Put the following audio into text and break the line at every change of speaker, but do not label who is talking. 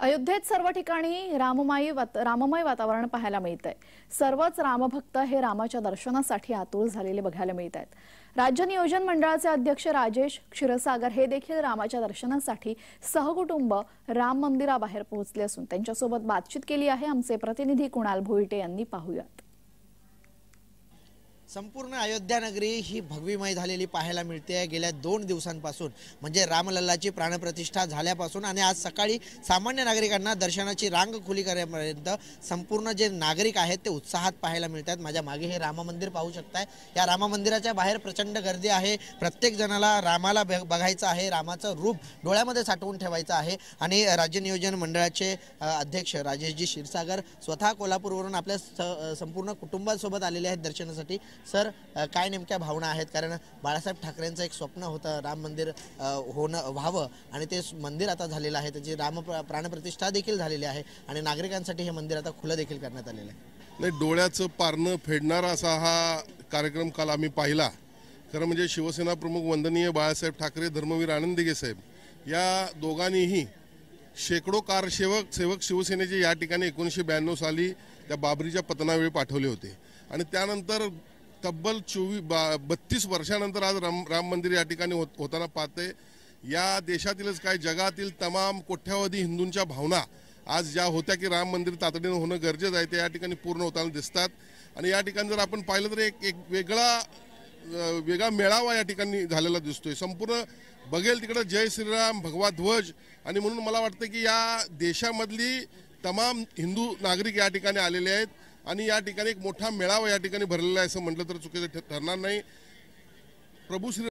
अयोध्येत सर्व ठिकाणी राममय वातावरण पाहायला मिळतंय। सर्वच रामभक्त हे रामाच्या दर्शनासाठी आतुर झालेले बघायला मिळत आहेत। राज्य नियोजन मंडळाचे अध्यक्ष राजेश क्षीरसागर हे देखील रामाच्या दर्शनासाठी सहकुटुंब राम मंदिराबाहेर पोहोचले असून त्यांच्यासोबत बातचीत केली आहे। आमचे प्रतिनिधी कुणाल भोईटे यांनी पाहूयात।
संपूर्ण अयोध्या नगरी ही भगवीमय झालेली पाहायला मिळते गेल्या 2 दिवसांपासून, म्हणजे रामलल्लाची प्राणप्रतिष्ठा झाल्यापासून आणि आज सकाळी सामान्य नागरिकांना दर्शनाची रांग खुली करेपर्यंत संपूर्ण जे नागरिक आहेत ते उत्साहात पाहायला मिळतात। माझ्या मागे हे राम मंदिर पाहू शकताय। या राम मंदिराच्या बाहेर प्रचंड गर्दी आहे। प्रत्येक जणाला रामाला बघायचं आहे, रामाचं रूप डोळ्यामध्ये साठवून ठेवायचं आहे। आणि राज्य नियोजन मंडळाचे अध्यक्ष राजेशजी क्षीरसागर स्वतः कोल्हापूरवरून आपल्या संपूर्ण कुटुंबासोबत आलेले आहेत दर्शनासाठी। सर, काय नेमक्या भावना आहेत? कारण बाळासाहेब ठाकरेंचं एक स्वप्न होतं राम मंदिर व्हावं आणि ते मंदिर आता झालेलं आहे। त्याची प्राणप्रतिष्ठा देखील झालेली आहे आणि नागरिकांसाठी हे मंदिर आता खुलं देखील करण्यात आलेलं आहे।
नाही, डोळ्याचं पारणं फेडणारा असा हा कार्यक्रम काल आम्ही पाहिला। खरं म्हणजे शिवसेना प्रमुख वंदनीय बाळासाहेब ठाकरे, धर्मवीर आनंदीगे साहेब या दोघांनीही शेकडो कारसेवक शिवसेनेचे या ठिकाणी 1992 साली त्या बाबरीच्या पतनावेळी पाठवले होते आणि त्यानंतर तब्बल 32 वर्षानंतर आज राम मंदिर या ठिकाणी होताना पाहते। या देशातीलच काय जगातील तमाम कोट्यावधी हिंदूंच्या भावना आज ज्या होत्या की राम मंदिर तातडीने होणं गरजेचं आहे ते या ठिकाणी पूर्ण होताना दिसतात। आणि या ठिकाणी जर आपण पाहिलं तर एक वेगळा मेळावा या ठिकाणी झालेला दिसतोय। संपूर्ण बघेल तिकडे जय श्रीराम भगवा ध्वज, आणि म्हणून मला वाटतं की या देशामधली तमाम हिंदू नागरिक या ठिकाणी आलेले आहेत आणि या ठिकाणी एक मोठा मेळावा या ठिकाणी भरलेला आहे असं म्हटलं तर चुकीचं ठरणार नाही। प्रभू श्री